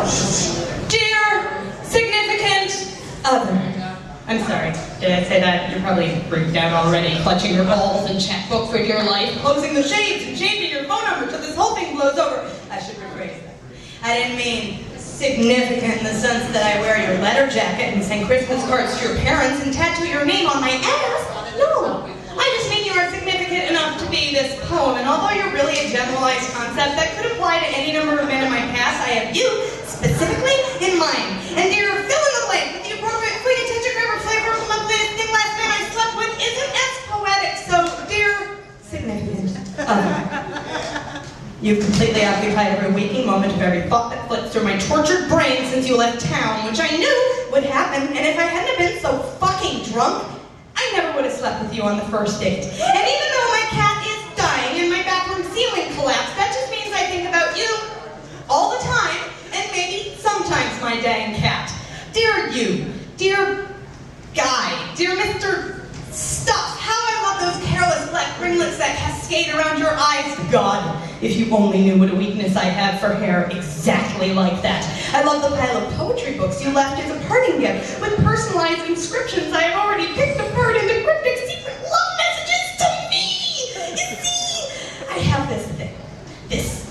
Dear significant other. I'm sorry, did I say that? You're probably freaked out already, clutching your balls and checkbook for dear life, closing the shades and changing your phone number till this whole thing blows over. I should rephrase that. I didn't mean significant in the sense that I wear your letter jacket and send Christmas cards to your parents and tattoo your name on my ass. No, I just mean you are significant enough to be this poem, and although you're really a generalized concept that could apply to any number of men in my past, I have you specifically in mind. And dear, fill in the blank with the appropriate fleet attention grammar flavor of the loveliest thing last man I slept with isn't as poetic, so dear significant other. You've completely occupied every waking moment of every thought that flits through my tortured brain since you left town, which I knew would happen, and if I hadn't been so fucking drunk, I never would have slept with you on the first date. And even though my cat is dying and my bathroom ceiling collapsed, that just means I think about you all the time, and maybe sometimes my dang cat. Dear you, dear guy, dear Mr. Stuff, how I love those careless black ringlets that cascade around your eyes. God, if you only knew what a weakness I have for hair exactly like that. I love the pile of poetry books you left as a parting gift with personalized inscriptions I have already picked apart into cryptic secret love messages to me. You see, I have this thing, this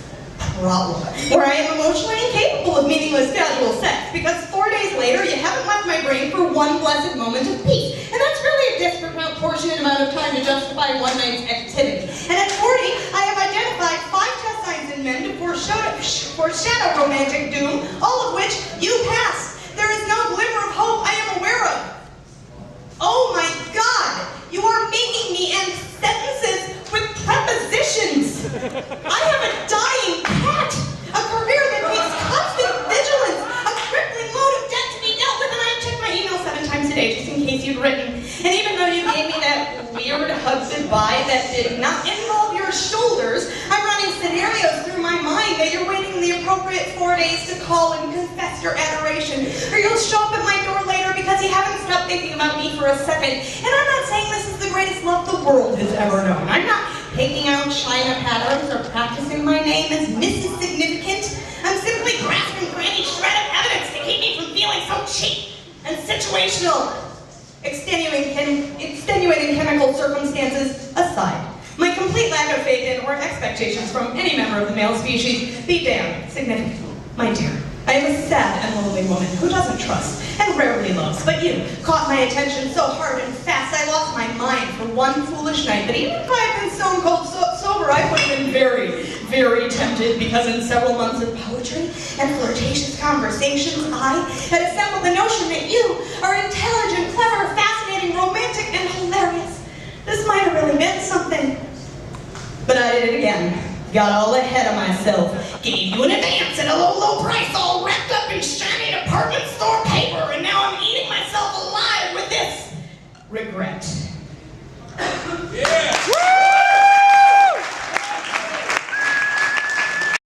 problem, where I am emotionally incapable of meaningless casual sex because 4 days later you haven't left my brain for one blessed moment of peace. And that's really a disproportionate amount of time to justify one night's activity. And at 40, I have identified 5 test signs in men to foreshadow romantic doom, all of which you pass. There is no glimmer of hope I am aware of. Oh my God, you are making me end sentences with prepositions. I have a dying cat, a career that needs constant vigilance, a crippling load of debt to be dealt with, and I check my email 7 times a day just in case you'd written. And even though you gave me that weird hug goodbye that did not involve your shoulders, I'm running scenarios through my mind that you're waiting the appropriate 4 days to call and confess your adoration, or you'll show up at my door later because you haven't stopped thinking about me for a second. And I'm not saying this is the greatest love the world has ever known. I'm not taking out China patterns or practicing my name as Mrs. Significant. I'm simply grasping for any shred of evidence to keep me from feeling so cheap and situational. Extenuating chemical circumstances aside, my complete lack of faith in or expectations from any member of the male species be damned, significant, my dear. I am a sad and lonely woman who doesn't trust and rarely loves, but you caught my attention so hard and fast I lost my mind for one foolish night that even if I had been stone cold sober, I would have been very, very tempted because in several months of poetry and flirtatious conversations, I had assembled the notion that you are intelligent, clever, fascinating, romantic, and hilarious. This might have really meant something. But I did it again. Got all ahead of myself. Gave you an advance at a low, low price, all wrapped up in shiny department store paper, and now I'm eating myself alive with this regret. Yeah!